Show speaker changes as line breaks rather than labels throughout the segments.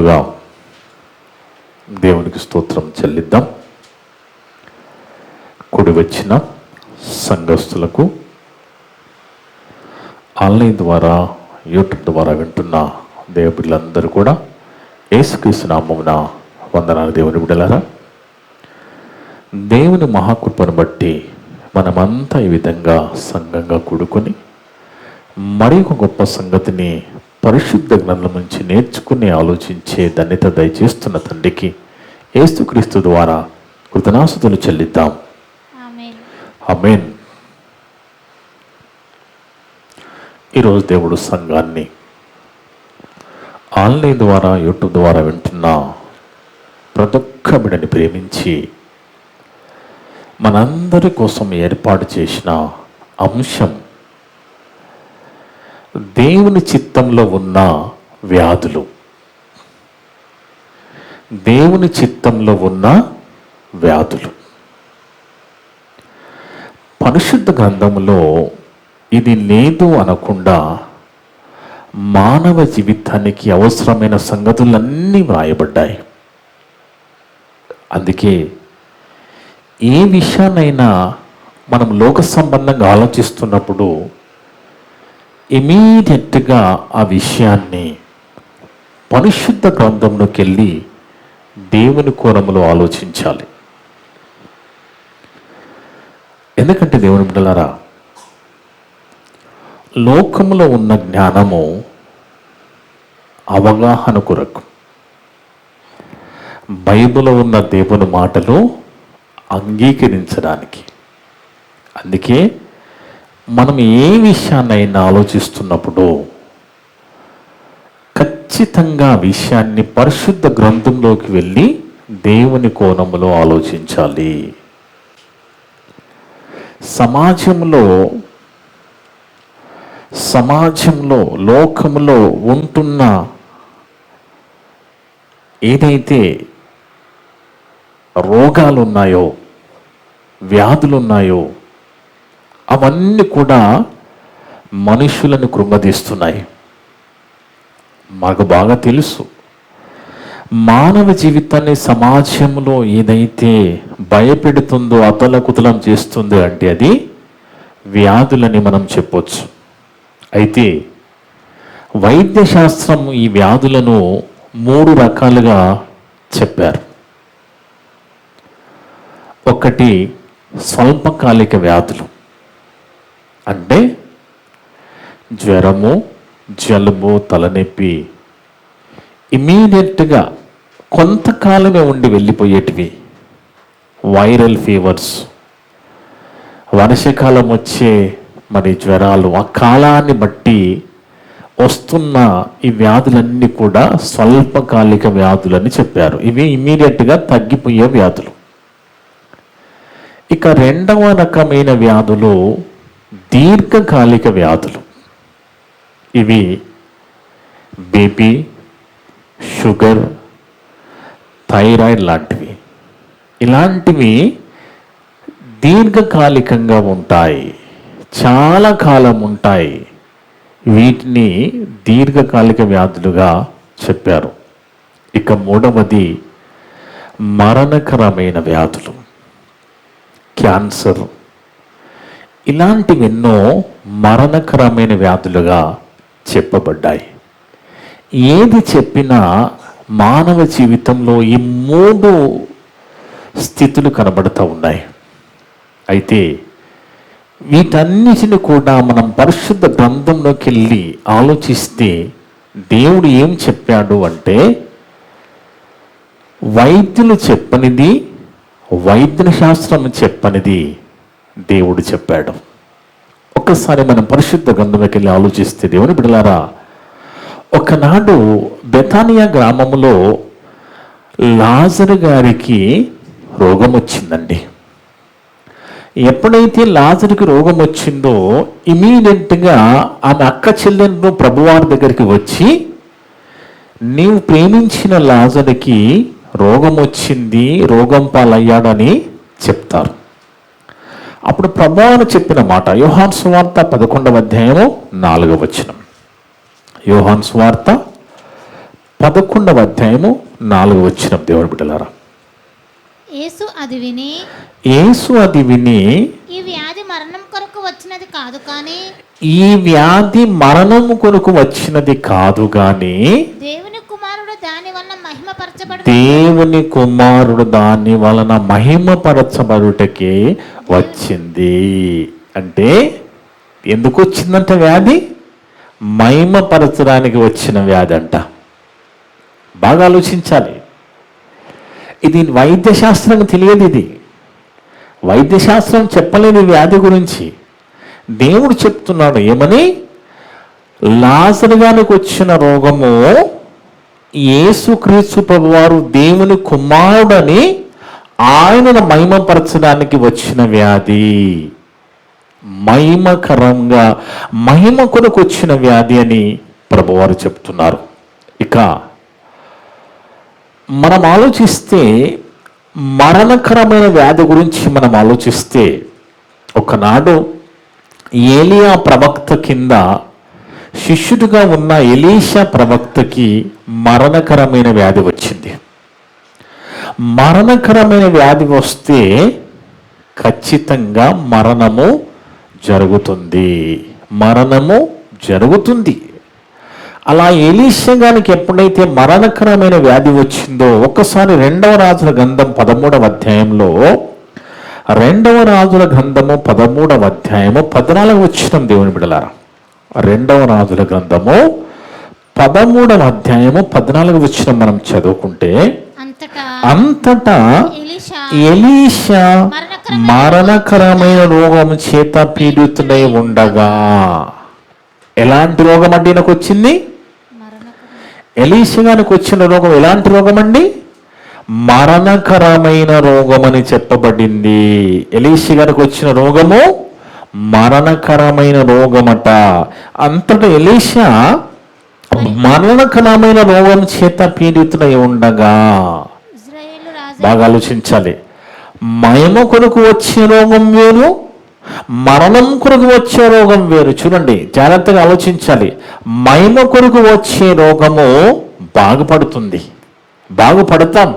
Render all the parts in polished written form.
ముందుగా దేవునికి స్తోత్రం చెల్లిద్దాం. కూడి వచ్చిన సంఘస్థులకు, ఆన్లైన్ ద్వారా యూట్యూబ్ ద్వారా వింటున్న దేవుళ్ళందరూ కూడా యేసుక్రీస్తు నామమున వందనాలు. దేవుని బిడ్డలారా, దేవుని మహాకృపను బట్టి మనమంతా ఈ విధంగా సంఘంగా కూడుకొని మరి ఒక గొప్ప సంగతిని పరిశుద్ధ గ్రంథం నుంచి నేర్చుకుని ఆలోచించే ధన్యత దయచేస్తున్న తండ్రికి యేసుక్రీస్తు ద్వారా కృతజ్ఞతాస్తుతులు చెల్లిద్దాం. ఆమేన్. ఈరోజు దేవుడు సంఘాన్ని ఆన్లైన్ ద్వారా యూట్యూబ్ ద్వారా వింటున్న ప్రతి ఒక్క బిడ్డని ప్రేమించి మనందరి కోసం ఏర్పాటు చేసిన అంశం దేవుని చిత్తంలో ఉన్న వ్యాధులు. దేవుని చిత్తంలో ఉన్న వ్యాధులు. పరిశుద్ధ గ్రంథంలో ఇది లేదు అనకుండా మానవ జీవితానికి అవసరమైన సంగతులన్నీ వ్రాయబడ్డాయి. అందుకే ఏ విషయాన్నైనా మనం లోక సంబంధంగా ఆలోచిస్తున్నప్పుడు ఇమీడియట్గా ఆ విషయాన్ని పరిశుద్ధ గ్రంథంలోకి వెళ్ళి దేవుని కోణంలో ఆలోచించాలి. ఎందుకంటే దేవుని బిడ్డలారా, లోకంలో ఉన్న జ్ఞానము అవగాహన కొరకు, బైబిల్లో ఉన్న దేవుని మాటలు అంగీకరించడానికి. అందుకే మనం ఏ విషయాన్నైనా ఆలోచిస్తున్నప్పుడు ఖచ్చితంగా విషయాన్ని పరిశుద్ధ గ్రంథంలోకి వెళ్ళి దేవుని కోణంలో ఆలోచించాలి. సమాజంలో లోకంలో ఉంటున్న ఏదైతే రోగాలు ఉన్నాయో, వ్యాధులు ఉన్నాయో, అవన్నీ కూడా మనుషులను కృంగదీస్తున్నాయి. మాకు బాగా తెలుసు, మానవ జీవితాన్ని సమాజంలో ఏదైతే భయపెడుతుందో, అతలకుతలం చేస్తుందో అంటే అది వ్యాధులని మనం చెప్పొచ్చు. అయితే వైద్యశాస్త్రం ఈ వ్యాధులను 3 రకాలుగా చెప్పారు. ఒకటి స్వల్పకాలిక వ్యాధులు, అంటే జ్వరము, జలుబు, తలనొప్పి ఇమీడియట్గా కొంతకాలమే ఉండి వెళ్ళిపోయేటివి. వైరల్ ఫీవర్స్, వర్షాకాలం వచ్చే జ్వరాలు, ఆ కాలాన్ని బట్టి వస్తున్న ఈ వ్యాధులన్నీ కూడా స్వల్పకాలిక వ్యాధులని చెప్పారు. ఇవి ఇమీడియట్గా తగ్గిపోయే వ్యాధులు. ఇక రెండవ రకమైన వ్యాధులు దీర్ఘకాలిక వ్యాధులు. ఇవి బీపీ, షుగర్, థైరాయిడ్ లాంటివి. ఇలాంటివి దీర్ఘకాలికంగా ఉంటాయి, చాలా కాలం ఉంటాయి. వీటిని దీర్ఘకాలిక వ్యాధులుగా చెప్పారు. ఇక మూడవది మరణకరమైన వ్యాధులు, క్యాన్సర్. ఇలాంటివెన్నో మరణకరమైన వ్యాధులుగా చెప్పబడ్డాయి. ఏది చెప్పినా మానవ జీవితంలో ఈ 3 స్థితులు కనబడుతూ ఉన్నాయి. అయితే వీటన్నిటిని కూడా మనం పరిశుద్ధ గ్రంథంలోకి వెళ్ళి ఆలోచిస్తే దేవుడు ఏం చెప్పాడు అంటే, వైద్యులు చెప్పనిది, వైద్య శాస్త్రం చెప్పనిది దేవుడు చెప్పాడు. ఒక్కసారి మనం పరిశుద్ధ గ్రంథంలోకి వెళ్ళి ఆలోచిస్తే దేవుని బిడ్డలారా, ఒకనాడు బెతానియా గ్రామంలో లాజరు గారికి రోగం వచ్చిందండి. ఎప్పుడైతే లాజరుకి రోగం వచ్చిందో ఇమీడియట్గా ఆమె అక్క చెల్లెళ్ళు ప్రభువారి దగ్గరికి వచ్చి, నీవు ప్రేమించిన లాజరుకి రోగం వచ్చింది, రోగం పాలయ్యాడని చెప్తారు. అప్పుడు ప్రభువును చెప్పిన మాట యోహాను సువార్త 11వ అధ్యాయము 4వ వచనం. యోహాను సువార్త 11వ అధ్యాయము 4వ వచనం. దేవుని బిడ్డలారా,
యేసు అది విని
ఈ వ్యాధి మరణం కొరకు వచ్చినది కాదు గాని దేవుని కుమారుడు దాని వలన మహిమపరచబడుటకే వచ్చింది. అంటే ఎందుకు వచ్చిందంట వ్యాధి? మహిమపరచడానికి వచ్చిన వ్యాధి అంట. బాగా ఆలోచించాలి. ఇది వైద్యశాస్త్రం తెలియదు. ఇది వైద్యశాస్త్రం చెప్పలేని వ్యాధి గురించి దేవుడు చెప్తున్నాడు. ఏమని? లాజరు గారికి వచ్చిన రోగము యేసుక్రీస్తు ప్రభువారు దేవుని కుమారుడని ఆయనను మహిమపరచడానికి వచ్చిన వ్యాధి. మహిమకరంగా మహిమ కొరకు వచ్చిన వ్యాధి అని ప్రభువారు చెప్తున్నారు. ఇక మనం ఆలోచిస్తే మరణకరమైన వ్యాధి గురించి మనం ఆలోచిస్తే, ఒకనాడు ఏలియా ప్రవక్త కింద శిష్యుడిగా ఉన్న ఎలీషా ప్రవక్తకి మరణకరమైన వ్యాధి వచ్చింది. మరణకరమైన వ్యాధి వస్తే ఖచ్చితంగా మరణము జరుగుతుంది. అలా ఎలీషా గారికి ఎప్పుడైతే మరణకరమైన వ్యాధి వచ్చిందో, ఒక్కసారి 2వ రాజుల గ్రంథం 13వ అధ్యాయంలో 2వ రాజుల గ్రంథము 13వ అధ్యాయము 14వ వచనం. దేవుని బిడ్డలారా, 2వ రాజుల గ్రంథము 13వ అధ్యాయము 14వ వచనం మనం చదువుకుంటే, అంతటా ఎలీషా మరణకరమైన రోగం చేత పీడితుడై ఉండగా. ఎలాంటి రోగం అండి నాకు వచ్చింది? ఎలీషా గారికి వచ్చిన రోగం ఎలాంటి రోగం అండి? మరణకరమైన రోగం అని చెప్పబడింది. ఎలీషా గారికి వచ్చిన రోగము మరణకరమైన రోగమట. అంతటా ఎలీషా మరణకరమైన రోగం చేత పీడితుడై ఉండగా. బాగా ఆలోచించాలి. మహిమ కొరకు వచ్చే రోగం వేరు, మరణం కొరకు వచ్చే రోగం వేరు. చూడండి, జాగ్రత్తగా ఆలోచించాలి. మహిమ కొరకు వచ్చే రోగము బాగుపడతాం.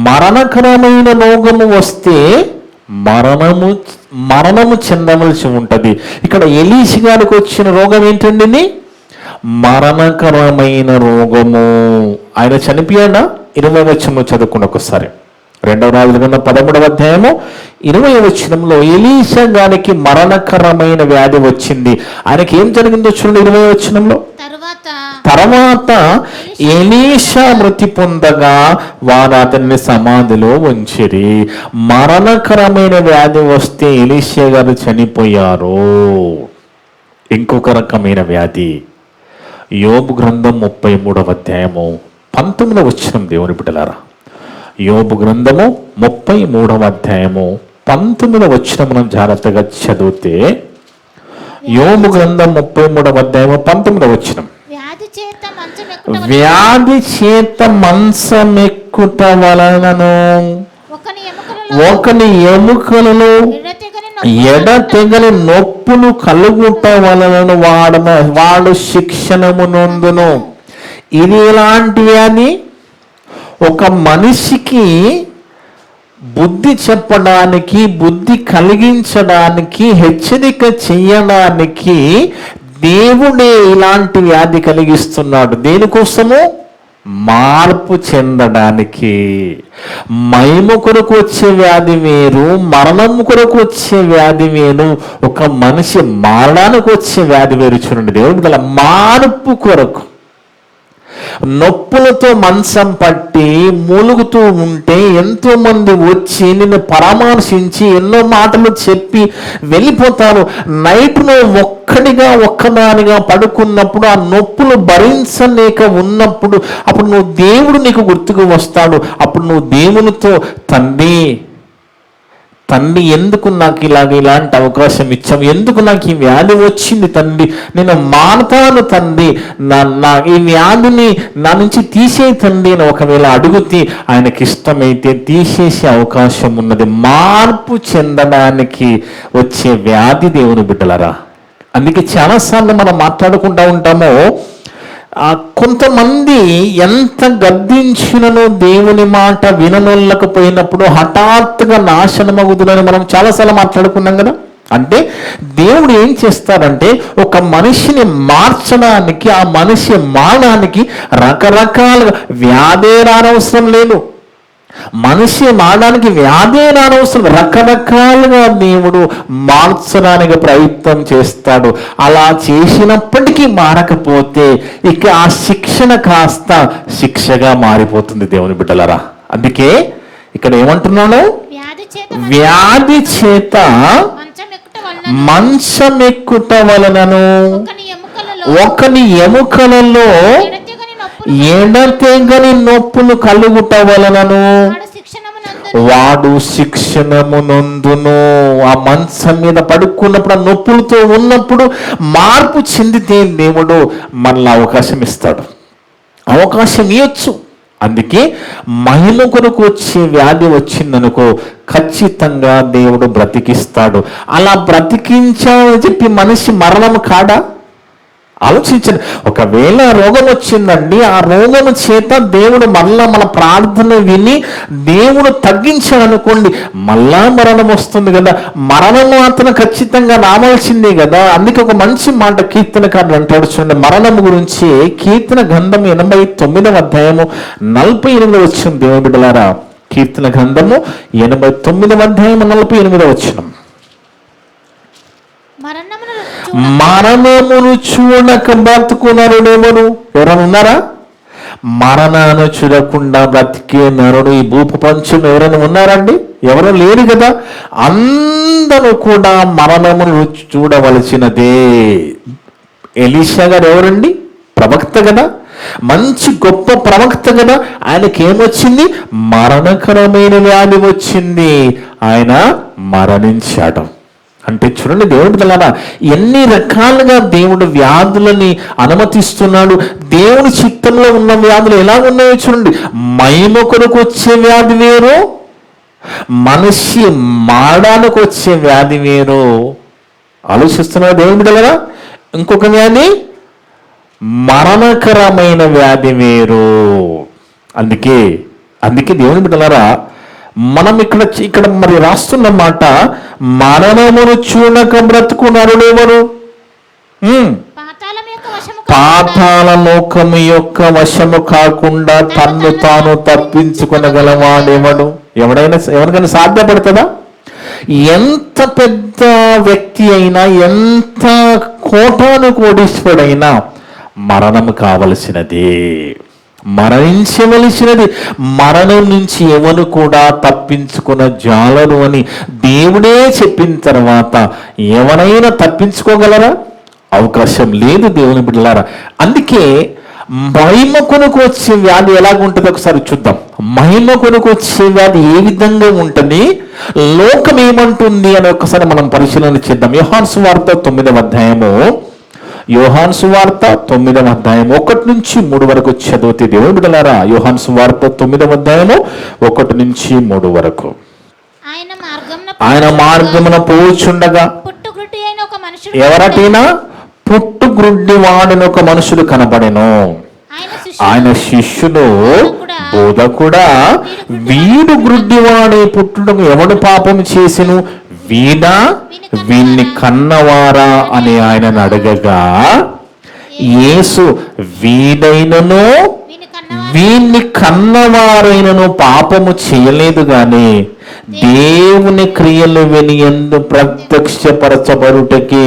మరణకరమైన రోగము వస్తే మరణము చెందవలసి ఉంటుంది. ఇక్కడ ఎలీషా గారికి వచ్చిన రోగం ఏంటండి? మరణకరమైన రోగము. ఆయన చనిపోయాడా? 20వ వచనం చదువుకున్న ఒకసారి. 2వ రాజుల గ్రంథం 13వ అధ్యాయము 20వ వచనంలో ఎలీషా గారికి మరణకరమైన వ్యాధి వచ్చింది. ఆయనకి ఏం జరిగిందో చూడండి. 20వ వచనంలో, తర్వాత ఎలీషా మృతి పొందగా వారు అతన్ని సమాధిలో ఉంచిరి. మరణకరమైన వ్యాధి వస్తే ఎలీషా గారు చనిపోయారు. ఇంకొక రకమైన వ్యాధి యోబు గ్రంథం 33వ అధ్యాయము 19వ వచనం. దేవుని బిడ్డలారా, యోబు గ్రంథము 33వ అధ్యాయము 19వ వచనం మనం జాగ్రత్తగా చదివితే, యోబు గ్రంథం 33వ అధ్యాయము 19వ వచనం, వ్యాధి చేత మంచమెక్కుట వలనను ఒకని ఎముకలను ఎడతెగని నొప్పులు కలుగుట వలనను వాడు శిక్షణము నొందును. ఇది ఎలాంటి వ్యాధి? ఒక మనిషికి బుద్ధి చెప్పడానికి, బుద్ధి కలిగించడానికి, హెచ్చరిక చేయడానికి దేవుడే ఇలాంటి వ్యాధి కలిగిస్తున్నాడు. దేనికోసము? మార్పు చెందడానికి. మహిమ కొరకు వచ్చే వ్యాధి వేరు, మరణం కొరకు వచ్చే వ్యాధి వేరు, ఒక మనిషి మారడానికి వచ్చే వ్యాధి వేరు. చూడండి, దేవుడి గల మార్పు కొరకు నొప్పులతో మంచం పట్టి మూలుగుతూ ఉంటే ఎంతో మంది వచ్చి నిన్ను పరామర్శించి ఎన్నో మాటలు చెప్పి వెళ్ళిపోతారు. నైట్లో ఒక్కదానిగా పడుకున్నప్పుడు ఆ నొప్పులు భరించలేక ఉన్నప్పుడు అప్పుడు నువ్వు దేవుడు నీకు గుర్తుకు వస్తాడు. అప్పుడు నువ్వు దేవునితో, తండ్రి ఎందుకు నాకు ఇలాంటి అవకాశం ఇచ్చావు, ఎందుకు నాకు ఈ వ్యాధి వచ్చింది తండ్రి, నేను మానతాను తండ్రి, ఈ వ్యాధిని నా నుంచి తీసే తండ్రి అని ఒకవేళ అడిగితే ఆయనకి ఇష్టమైతే తీసేసే అవకాశం ఉన్నది. మార్పు చెందడానికి వచ్చే వ్యాధి దేవుని బిడ్డలరా. అందుకే చాలాసార్లు మనం మాట్లాడుకుంటూ ఉంటాము, కొంతమంది ఎంత గద్దించినను దేవుని మాట విననొల్లకపోయినప్పుడు హఠాత్తుగా నాశనమగుదులని మనం చాలాసార్లు మాట్లాడుకున్నాం కదా. అంటే దేవుడు ఏం చేస్తాడంటే ఒక మనిషిని మార్చడానికి, ఆ మనిషి మారడానికి రకరకాలుగా వ్యాధే రానవసరం లేదు, మనిషి మారడానికి వ్యాధే రానవసరం, రకరకాలుగా దేవుడు మార్చడానికి ప్రయత్నం చేస్తాడు. అలా చేసినప్పటికీ మారకపోతే ఇక ఆ శిక్షణ కాస్త శిక్షగా మారిపోతుంది దేవుని బిడ్డలరా. అందుకే ఇక్కడ ఏమంటున్నాను, వ్యాధి చేత మంచమెక్కుట వలనను ఒకని ఎముకలలో ఎడతెగని నొప్పులు కలుగుట వలనను వాడు శిక్షణమునందును. ఆ మంచం మీద పడుకున్నప్పుడు, ఆ నొప్పులతో ఉన్నప్పుడు మార్పు చెందితే దేవుడు మనలో అవకాశం ఇస్తాడు, అవకాశం ఇవ్వచ్చు. అందుకే మహిమ కొరకు వచ్చే వ్యాధి వచ్చిందనుకో ఖచ్చితంగా దేవుడు బ్రతికిస్తాడు. అలా బ్రతికించాలని చెప్పి మనిషి మరణం కాడా? ఆలోచించండి. ఒకవేళ రోగం వచ్చిందండి, ఆ రోగము చేత దేవుడు మళ్ళా మన ప్రార్థన విని దేవుడు తగ్గించాడు అనుకోండి, మళ్ళా మరణం వస్తుంది కదా. మరణం మాత్రం ఖచ్చితంగా రావాల్సిందే కదా. అందుకే ఒక మంచి మాట కీర్తనకారుడు అంటాడు చూడండి, మరణం గురించి. కీర్తన గ్రంథము 89వ అధ్యాయము 48వ వచనం. దేవుని బిడ్డలారా, కీర్తన గ్రంథము 89వ అధ్యాయము 48వ వచనం. మరణమును చూడక బ్రతుకున్నాడు నరుడు. ఎవరైనా ఉన్నారా? మరణాన్ని చూడకుండా బ్రతికే నరుడు ఈ భూప్రపంచం ఎవరైనా ఉన్నారండి? ఎవరు లేరు కదా. అందరూ కూడా మరణమును చూడవలసినదే. ఎలీషా గారు ఎవరండి? ప్రవక్త కదా, మంచి గొప్ప ప్రవక్త కదా. ఆయనకి ఏమొచ్చింది? మరణకరమైన వ్యాధి వచ్చింది, ఆయన మరణించాడు. అంటే చూడండి దేవుడి వలన ఎన్ని రకాలుగా దేవుడు వ్యాధులని అనుమతిస్తున్నాడు. దేవుని చిత్తంలో ఉన్న వ్యాధులు ఎలా ఉన్నాయో చూడండి. మహిమ కొరకు వచ్చే వ్యాధి వేరు, మనిషి మారడానికి వచ్చే వ్యాధి వేరు. ఆలోచిస్తున్నారు దేవుడి బిడ్డలారా. ఇంకొక వ్యాధి మరణకరమైన వ్యాధి వేరు. అందుకే దేవుని బిడ్డలారా, మనం ఇక్కడ మరి రాస్తున్న మాట, మరణమును చూడక బ్రతుకు నరుడెవరు? పాతాళ లోకము యొక్క వశము కాకుండా తన్ను తాను తప్పించుకొనగలవాడెవడు? ఎవరికైనా సాధ్యపడుతుందా? ఎంత పెద్ద వ్యక్తి అయినా, ఎంత కోటాను కోటీశ్వరుడైనా మరణము కావలసినదే, మరణించవలసినది. మరణం నుంచి ఎవరు కూడా తప్పించుకున్న జాలరు అని దేవుడే చెప్పిన తర్వాత ఎవరైనా తప్పించుకోగలరా? అవకాశం లేదు దేవుని బిడ్డలారా. అందుకే మహిమ కొనుకు వచ్చే వ్యాధి ఎలాగుంటుంది ఒకసారి చూద్దాం. మహిమ కొనుకు వచ్చే వ్యాధి ఏ విధంగా ఉంటుంది, లోకం ఏమంటుంది అని ఒకసారి మనం పరిశీలన చేద్దాం. యోహాను సువార్త 9వ అధ్యాయము, యోహాను సువార్త 9వ అధ్యాయం 1 నుంచి 3 వరకు చదివితే దేవుని బిడ్డలారా, యోహాను సువార్త 9వ అధ్యాయము 1 నుంచి 3 వరకు. ఆయన మార్గమున పోచుండగా ఎవరటైనా పుట్టుగ్రుడ్డి వాడిని ఒక మనుషుడు కనబడెను. ఆయన శిష్యులు బోధకుడా, వీడు గ్రుడ్డివాడే పుట్టుటకు ఎవడు పాపం చేసెను, వీడా వీణ్ణి కన్నవారా అని ఆయనను అడగగా, యేసు వీడైనను వీణ్ణి కన్నవారైనను పాపము చేయలేదు గాని దేవుని క్రియలు వినియందు ప్రత్యక్షపరచబడుటకి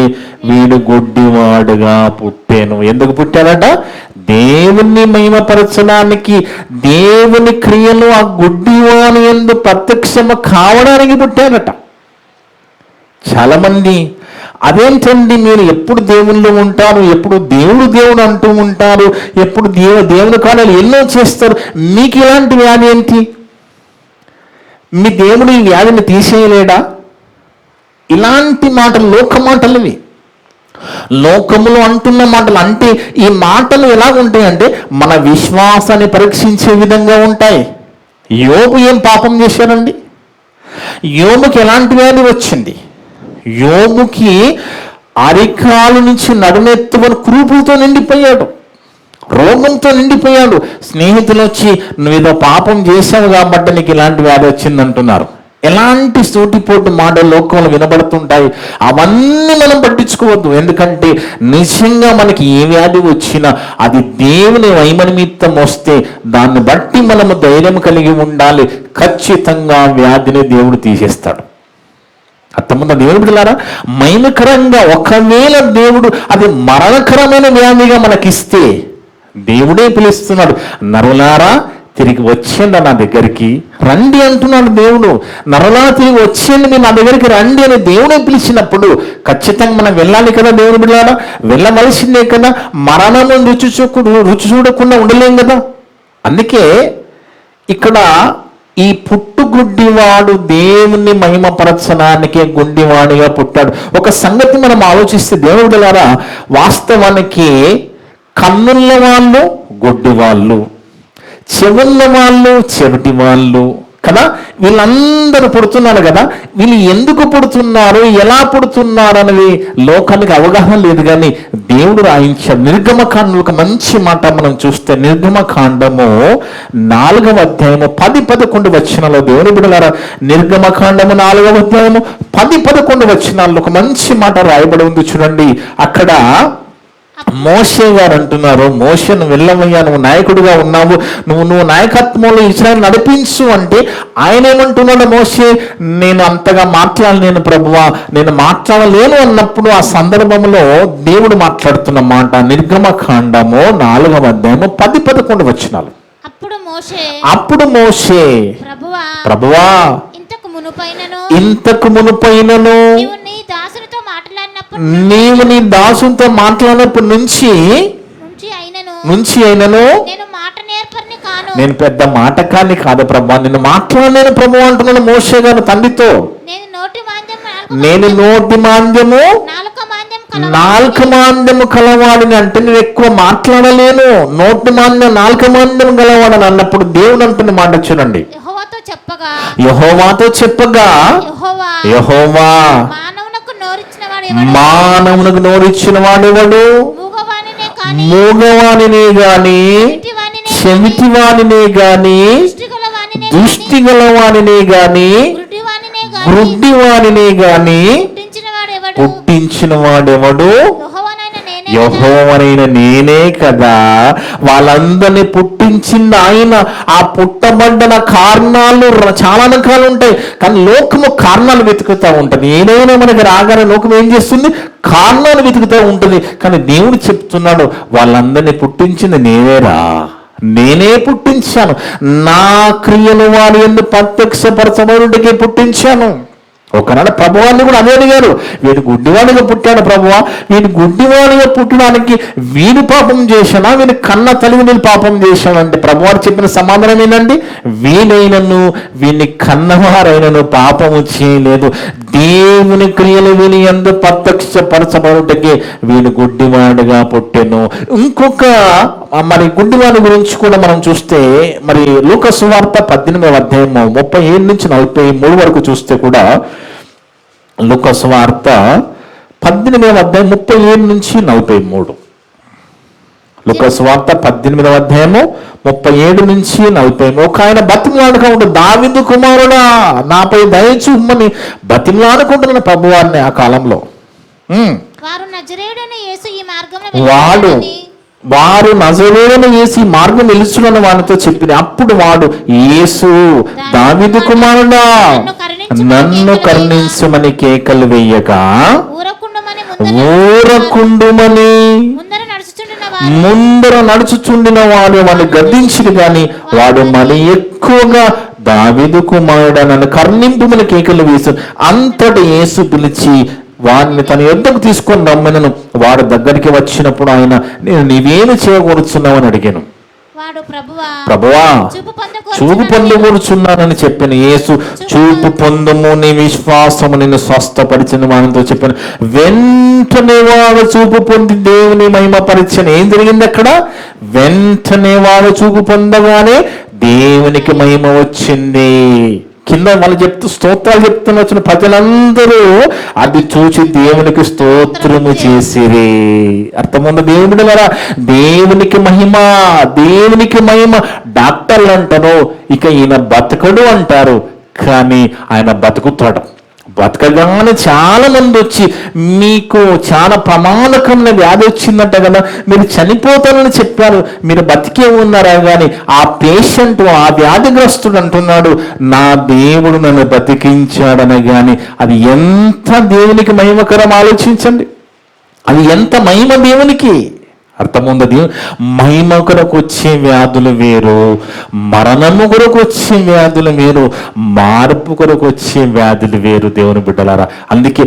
వీడు గుడ్డివాడుగా పుట్టాను. ఎందుకు పుట్టాడట? దేవుణ్ణి మహిమపరచడానికి, దేవుని క్రియలు ఆ గుడ్డివాని యందు ప్రత్యక్షము కావడానికి పుట్టాడట. చాలా మంది అదేంటండి, మీరు ఎప్పుడు దేవుళ్ళు ఉంటారు, ఎప్పుడు దేవుడు అంటూ ఉంటారు, ఎప్పుడు దేవుని కార్యాలు ఎన్నో చేస్తారు, మీకు ఇలాంటి వ్యాధి ఏంటి? మీ దేవుడు ఈ వ్యాధిని తీసేయలేడా? ఇలాంటి మాటలు లోక మాటలవి, లోకములు అంటున్న మాటలు. అంటే ఈ మాటలు ఎలా ఉంటాయంటే మన విశ్వాసాన్ని పరీక్షించే విధంగా ఉంటాయి. యోబు ఏం పాపం చేశారండి? యోబుకి ఎలాంటి వ్యాధి వచ్చింది? యోబుకి అరికాలు నుంచి నడుమెత్తుకొని క్రూపులతో నిండిపోయాడు. రోగంతో నిండిపోయాడు. స్నేహితులు వచ్చి నువ్వు ఏదో పాపం చేశావు కాబట్టి నీకు ఇలాంటి వ్యాధి వచ్చింది అంటున్నారు. ఎలాంటి సూటిపోటు మాటలు లోకంలో వినబడుతుంటాయి. అవన్నీ మనం పట్టించుకోవద్దు. ఎందుకంటే నిజంగా మనకి ఏ వ్యాధి వచ్చినా అది దేవుని వైమనిమిత్తం వస్తే దాన్ని బట్టి మనము ధైర్యం కలిగి ఉండాలి. ఖచ్చితంగా వ్యాధిని దేవుడు తీసేస్తాడు. అర్థముందా దేవుని బిడ్డలారా? మహిమకరంగా ఒకవేళ దేవుడు అది మరణకరమైన వ్యాధిగా మనకిస్తే దేవుడే పిలుస్తున్నాడు, నరులారా తిరిగి వచ్చేయండి నా దగ్గరికి రండి అంటున్నాడు దేవుడు. నరులా తిరిగి వచ్చేయండి మీరు నా దగ్గరికి రండి అని దేవుడే పిలిచినప్పుడు ఖచ్చితంగా మనం వెళ్ళాలి కదా దేవుని బిడ్డలారా, వెళ్ళవలసిందే కదా. మరణము రుచి చూడకుండా ఉండలేం కదా. అందుకే ఇక్కడ ఈ పుట్టుగుడ్డివాడు దేవుణ్ణి మహిమపరచడానికే గుడ్డివాడిగా పుట్టాడు. ఒక సంగతి మనం ఆలోచిస్తే దేవుని బిడ్డలారా, వాస్తవానికి కన్నుల వాళ్ళు గుడ్డి వాళ్ళు, చెవుల వాళ్ళు చెవిటి వాళ్ళు కదా, వీళ్ళందరూ పుడుతున్నారు కదా. వీళ్ళు ఎందుకు పుడుతున్నారు, ఎలా పుడుతున్నారు అనేది లోకానికి అవగాహన లేదు. కానీ దేవుడు రాయించాడు. నిర్గమకాండం ఒక మంచి మాట మనం చూస్తే నిర్గమకాండము 4వ అధ్యాయము 10-11 వచనాల్లో దేవుని బిడ్డలారా, నిర్గమకాండము 4వ అధ్యాయము 10-11 వచనాల్లో ఒక మంచి మాట రాయబడి ఉంది చూడండి. అక్కడ మోషే గారు అంటున్నారు, మోషే నువ్వు వెళ్ళవయ్యా, నువ్వు నాయకుడిగా ఉన్నావు, నువ్వు నాయకత్వంలో ఇశ్రాయేలు నడిపించు అంటే ఆయన ఏమంటున్నాడు, మోషే నేను అంతగా మాట్లాడలేను ప్రభువా, నేను మాట్లాడలేను అన్నప్పుడు ఆ సందర్భంలో దేవుడు మాట్లాడుతున్న మాట నిర్గమకాండము 4వ అధ్యాయము 10-11 వచనాలు. అప్పుడు మోషే ప్రభువా ఇంతకు మునుపైనను నీవు నీ దాసునితో మాట్లాడినప్పటి నుంచి అయినను నేను పెద్ద మాటకాన్ని కాదు ప్రభా, నేను మాట్లాడలేను ప్రభు అంటున్నాను మోషే గారు తండ్రితో. నేను నోటి మాంద్యము నాలుక మాంద్యము కలవాడిని అంటే నేను ఎక్కువ మాట్లాడలేను, నోటి మాంద్యం నాలుక మాంద్యం గలవాడని అన్నప్పుడు దేవుడు అంటున్న మాట చూడండి. యెహోవాతో చెప్పగా యెహోవా మానవునకు నోరిచ్చిన వాడెవడు, మూగవాణినే గాని చెవిటివాణినే గాని దృష్టి గలవాణినే గాని గ్రుడ్డివాణినే గాని పుట్టించిన వాడెవడు, యెహోవానైన నేనే కదా. వాళ్ళందరినీ పుట్టించింది ఆయన. ఆ పుట్టబడ్డ కారణాలు చాలా రకాలు ఉంటాయి, కానీ లోకము కారణాలు వెతుకుతూ ఉంటుంది. ఏదైనా మనకి రాగానే లోకం ఏం చేస్తుంది, కారణాలు వెతుకుతూ ఉంటుంది. కానీ దేవుడు చెప్తున్నాడు, వాళ్ళందరినీ పుట్టించింది నేనేరా, నేనే పుట్టించాను, నా క్రియలు వారి యందు ప్రత్యక్షపరచబడుటకే పుట్టించాను. ఒకనాడు ప్రభువాన్ని కూడా అదే అడిగారు, వీడు గుడ్డివాడిగా పుట్టాడు ప్రభువా, వీడు గుడ్డివాడిగా పుట్టడానికి వీడు పాపం చేశానా, వీడు కన్న తల్లిదండ్రులు పాపం చేశానంటే ప్రభువారు చెప్పిన సమాధానం ఏంటండి, వీడైనను వీడిని కన్నవారైనను పాపము చేయలేదు, దేవుని క్రియలు వీని యందు ప్రత్యక్షపరచబడుటకి వీడు గుడ్డివాడిగా పుట్టెను. ఇంకొక మరి గుడ్డివాడి గురించి కూడా మనం చూస్తే మరి లూకా సువార్త 18వ అధ్యాయము 37 నుంచి 43 వరకు చూస్తే కూడా లూకా సువార్త 18వ అధ్యాయం 37 నుంచి 43. లూకా సువార్త 18వ అధ్యాయము 37 నుంచి 43. ఒక ఆయన బతిమలాడుగా ఉండు, దావీదు కుమారుడా నాపై దయ చూపమని బతిమలాడుకుంటున్న ప్రభువారిని ఆ కాలంలో. వారు నజరేయుడైన యేసు ఈ మార్గం నిలుచున్న వానితో చెప్పింది. అప్పుడు వాడు, యేసు దావీదు కుమారుడా నన్ను కరుణించమని కేకలు వేయగా ఊరకుండుమని ముందర నడుచుచుండిన వాడు వాడిని గద్దించింది, కానీ వాడు మరి ఎక్కువగా దావీదు కుమారుడా నన్ను కరుణింపుమని కేకలు వేశాడు. అంతటి యేసు పిలిచి వాడిని తన యొద్దకు తీసుకొని రమ్మనను. వాడు దగ్గరికి వచ్చినప్పుడు ఆయన, నేను నీవేమి చేయకూర్చున్నావు అని అడిగాను. ప్రభువా చూపు పొందకూర్చున్నానని చెప్పిన యేసు, చూపు పొందము నీ విశ్వాసము నిన్ను స్వస్థపరిచిన వానితో చెప్పాను. వెంటనే వాడు చూపు పొంది దేవుని మహిమపరిచను. ఏం జరిగింది అక్కడ? వెంటనే వాడు చూపు పొందగానే దేవునికి మహిమ వచ్చింది. కింద వాళ్ళు చెప్తూ స్తోత్రాలు చెప్తున్న వచ్చిన ప్రజలందరూ అది చూసి దేవునికి స్తోత్రము చేసిరి. అర్థముంది దేవుని బిడ్డలారా, దేవునికి మహిమ, దేవునికి మహిమ. డాక్టర్లు అంటారు ఇక ఈయన బతకడు అంటారు, కానీ ఆయన బతుకుతాడు. బతకగానే చాలా మంది వచ్చి మీకు చాలా ప్రమాదకరమైన వ్యాధి వచ్చిందంట కదా, మీరు చనిపోతారని చెప్పారు, మీరు బతికే ఉన్నారా? కానీ ఆ పేషెంట్, ఆ వ్యాధిగ్రస్తుడు అంటున్నాడు నా దేవుడు నన్ను బతికించాడని. కానీ అది ఎంత దేవునికి మహిమకరం ఆలోచించండి. అది ఎంత మహిమ దేవునికి. అర్థముంది. మహిమ కొరకు వచ్చే వ్యాధులు వేరు, మరణము కొరకు వచ్చే వ్యాధులు వేరు, మార్పు కొరకు వచ్చే వ్యాధులు వేరు దేవుని బిడ్డలారా. అందుకే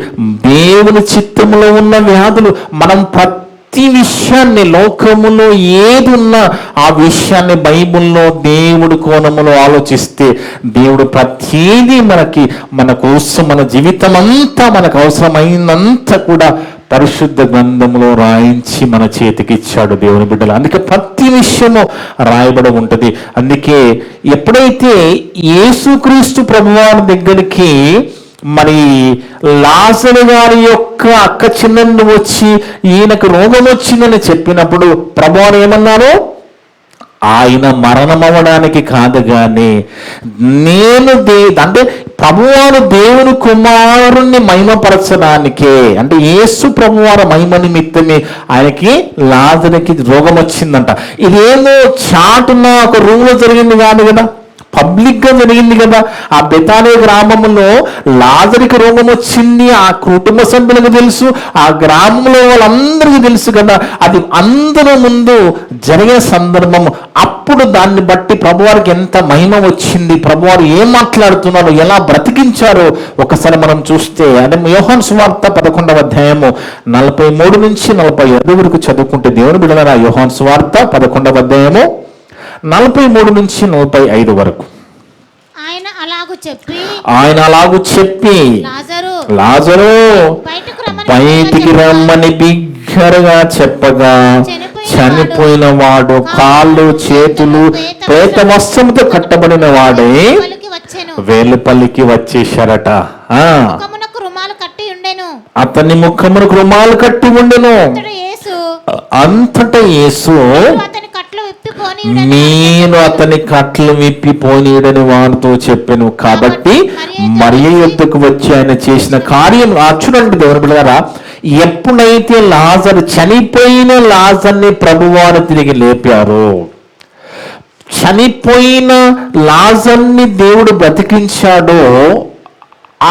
దేవుని చిత్తములో ఉన్న వ్యాధులు మనం ప్రతి విషయాన్ని, లోకములో ఏది ఉన్నా ఆ విషయాన్ని బైబిల్లో దేవుడు కోణములో ఆలోచిస్తే దేవుడు ప్రతిదీ మన కోసం, మన జీవితం అంతా మనకు అవసరమైనంత కూడా పరిశుద్ధ గ్రంథంలో రాయించి మన చేతికి ఇచ్చాడు దేవుని బిడ్డలు. అందుకే ప్రతి విషయము రాయబడి ఉంటుంది. అందుకే ఎప్పుడైతే యేసుక్రీస్తు ప్రభువారి దగ్గరికి మరి లాజరు గారి యొక్క అక్క చిన్నను వచ్చి ఈయనకు రోగం వచ్చిందని చెప్పినప్పుడు ప్రభువారు ఏమన్నారు? ఆయన మరణం అవ్వడానికి కాదు, కానీ నేను అంటే ప్రభువారు దేవుని కుమారుణ్ణి మహిమపరచడానికే, అంటే యేసు ప్రభువారు మహిమ నిమిత్తమే ఆయనకి లాజరుకి రోగం వచ్చిందంట. ఇదేమో చాటున ఒక రూమ్లో జరిగింది కాదు కదా, పబ్లిక్ గా జరిగింది కదా. ఆ బెతానియా గ్రామంలో లాజరుకి రోగం వచ్చింది, ఆ కుటుంబ సభ్యులకు తెలుసు, ఆ గ్రామంలో వాళ్ళందరికీ తెలుసు కదా. అది అందరి ముందు జరిగే సందర్భం. అప్పుడు దాన్ని బట్టి ప్రభువారికి ఎంత మహిమ వచ్చింది, ప్రభువారు ఏం మాట్లాడుతున్నారు, ఎలా బ్రతికించారో ఒకసారి మనం చూస్తే, అదే యోహాను సువార్త 11వ అధ్యాయము 43 నుంచి 45 వరకు చదువుకుంటే దేవుని బిడ్డలారా, యోహాను సువార్త 11వ అధ్యాయము 43 నుంచి 45 వరకు. ఆయన అలాగు చెప్పి లాజరు బయటికి రమ్మని బిగ్గరగా చెప్పగా చనిపోయిన వాడు కాళ్ళు చేతులు ప్రేత వస్త్రముతో కట్టబడిన వాడే వెలుపలికి వచ్చేశారట. అతని ముఖమునకు రుమాలు కట్టి ఉండెను. అంతటా యేసు నేను అతని కట్లు విప్పిపోనీడని వారితో చెప్పాను. కాబట్టి మరియ యొద్దకు వచ్చి ఆయన చేసిన కార్యం చూడండి దేవుని బిడ్డలారా. ఎప్పుడైతే లాజరు చనిపోయిన లాజర్ని ప్రభువారు తిరిగి లేపారో, చనిపోయిన లాజర్ని దేవుడు బ్రతికించాడో,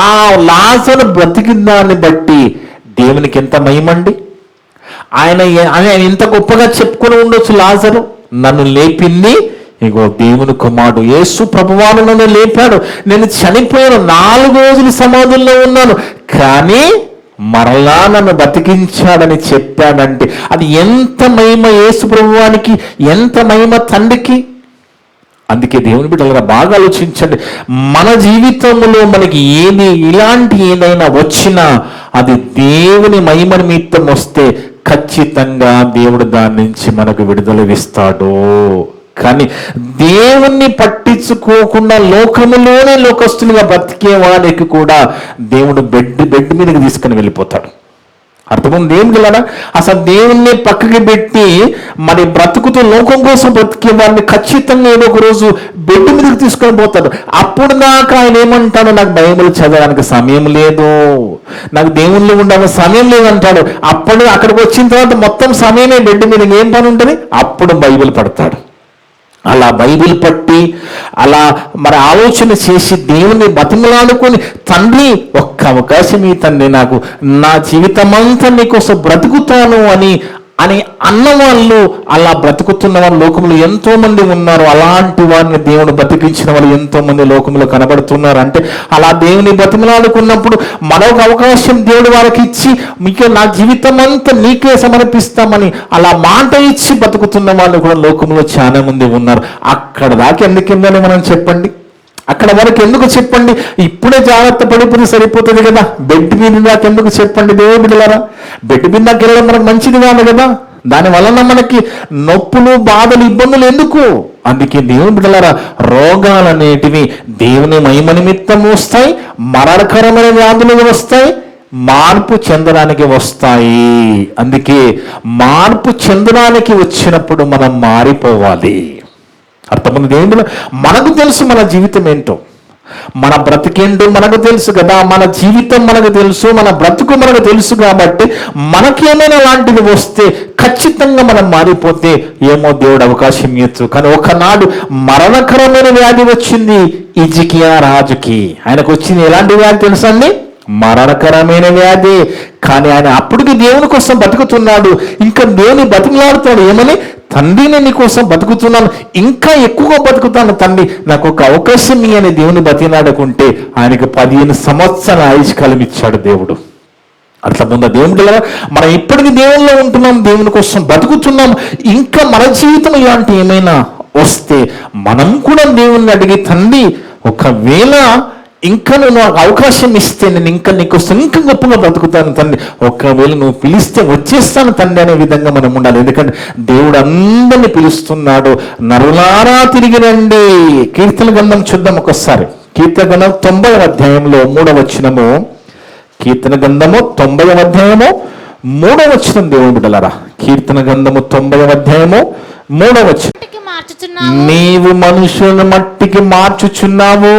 ఆ లాజరు బ్రతికిన దాన్ని బట్టి దేవునికి ఎంత మహిమండి. ఆయన ఎంత గొప్పగా చెప్పుకొని ఉండొచ్చు, లాజరు నన్ను లేపింది ఇగో దేవుని కుమారుడు యేసు ప్రభువారు నన్ను లేపాడు. నేను చనిపోయాను, 4 రోజులు సమాధుల్లో ఉన్నాను, కానీ మరలా నన్ను బతికించాడని చెప్పాడంటే అది ఎంత మహిమ యేసు ప్రభువానికి, ఎంత మహిమ తండ్రికి. అందుకే దేవుని బిడ్డలారా బాగా ఆలోచించండి. మన జీవితంలో మనకి ఇలాంటి ఏదైనా వచ్చినా అది దేవుని మహిమ నిమిత్తం వస్తే ఖచ్చితంగా దేవుడు దాని నుంచి మనకు విడుదల ఇస్తాడు. కానీ దేవుణ్ణి పట్టించుకోకుండా లోకములోనే లోకస్తులుగా బ్రతికే వారికి కూడా దేవుడు బెడ్ మీదకి తీసుకుని వెళ్ళిపోతాడు. అర్థమైంది ఏం కదా? అసలు దేవుణ్ణి పక్కకి పెట్టి మరి బ్రతుకుతూ లోకం కోసం బ్రతికే వారిని ఖచ్చితంగా ఏదో ఒక రోజు బెడ్ మీదకి తీసుకొని పోతాడు. అప్పుడు దాకా ఆయన ఏమంటాడు, నాకు బైబిల్ చదవడానికి సమయం లేదు, నాకు దేవుళ్ళు ఉండడానికి సమయం లేదంటాడు. అప్పుడు అక్కడికి వచ్చిన తర్వాత మొత్తం సమయమే బెడ్ మీద, ఏం పని ఉంటుంది, అప్పుడు బైబిల్ పడతాడు. అలా బైబిల్ పట్టి అలా మరి ఆలోచన చేసి దేవుని బతిమలాడుకొని, తండ్రి ఒక్క అవకాశం ఈ తండ్రి, నాకు నా జీవితం అంతా నీకోసం బ్రతుకుతాను అని అన్నవాళ్ళు, అలా బ్రతుకుతున్న వాళ్ళు లోకంలో ఎంతో మంది ఉన్నారు. అలాంటి వారిని దేవుని బ్రతికించిన వాళ్ళు ఎంతో మంది లోకంలో కనబడుతున్నారు. అంటే అలా దేవుని బతిమలాడుకున్నప్పుడు మరొక అవకాశం దేవుడు వారికి ఇచ్చి, మీకు నా జీవితం అంతా నీకే సమర్పిస్తామని అలా మాట ఇచ్చి బతుకుతున్న వాళ్ళు కూడా లోకంలో చాలా మంది ఉన్నారు. అక్కడ దాకా ఎందుకిందని మనం చెప్పండి, అక్కడ వరకు ఎందుకు చెప్పండి, ఇప్పుడే జాగ్రత్త పడిపోతే సరిపోతుంది కదా. బెడ్ మీద దాకా ఎందుకు చెప్పండి దేవుని బిడ్డలారా. బెడ్ మీద దాకా వెళ్ళడం మనకు మంచిది కాదు కదా. దాని వలన మనకి నొప్పులు, బాధలు, ఇబ్బందులు ఎందుకు? అందుకే దేవుని బిడ్డలారా, రోగాలు అనేటివి దేవుని మహిమ నిమిత్తం వస్తాయి, మరణకరమైన వ్యాధులు వస్తాయి, మార్పు చెందడానికి వస్తాయి. అందుకే మార్పు చెందడానికి వచ్చినప్పుడు మనం మారిపోవాలి. అర్థమైంది? దేవుని మనకు తెలుసు మన జీవితం ఏంటో, మన బ్రతికేంటో మనకు తెలుసు కదా, మన జీవితం మనకు తెలుసు, మన బ్రతుకు మనకు తెలుసు. కాబట్టి మనకేమైనా లాంటిది వస్తే ఖచ్చితంగా మనం మారిపోతే ఏమో దేవుడు అవకాశం ఇవ్వచ్చు. కానీ ఒకనాడు మరణకరమైన వ్యాధి వచ్చింది హిజ్కియా రాజుకి. ఆయనకు వచ్చింది ఎలాంటి వ్యాధి తెలుసా అండి? మరణకరమైన వ్యాధి. కానీ ఆయన అప్పటికి దేవుని కోసం బతుకుతున్నాడు. ఇంకా దేవుని బతికిలాడుతాడు. ఏమని? తండ్రి, నేను నీ కోసం బతుకుతున్నాను, ఇంకా ఎక్కువగా బతుకుతాను తండ్రి, నాకు ఒక అవకాశం అని దేవుని బతిలాడుకుంటే ఆయనకు 15 సంవత్సరాల ఆయుష్కాలం ఇచ్చాడు దేవుడు. అట్లా ముందు దేవుడు మనం ఇప్పటికీ దేవుల్లో ఉంటున్నాం, దేవుని కోసం బతుకుతున్నాం. ఇంకా మన జీవితం ఇలాంటి ఏమైనా వస్తే మనం కూడా దేవుణ్ణి అడిగి, తండ్రి ఒకవేళ ఇంకా నువ్వు అవకాశం ఇస్తే నేను ఇంకా నీకోసం ఇంకా గొప్పగా బ్రతుకుతాను తండ్రి, ఒకవేళ నువ్వు పిలిస్తే వచ్చేస్తాను తండ్రి అనే విధంగా మనం ఉండాలి. ఎందుకంటే దేవుడు అందరినీ పిలుస్తున్నాడు. నరులారా తిరిగి రండి. కీర్తన గ్రంథం చూద్దాం ఒకసారి. కీర్తన గ్రంథం 90వ అధ్యాయంలో 3వ వచనము. కీర్తన గ్రంథము 90వ అధ్యాయము 3వ వచనం. దేవుని బిడ్డలారా, కీర్తన గ్రంథము 90వ అధ్యాయము 3వ వచనం. నీవు మనుషులను మట్టికి మార్చుచున్నావు,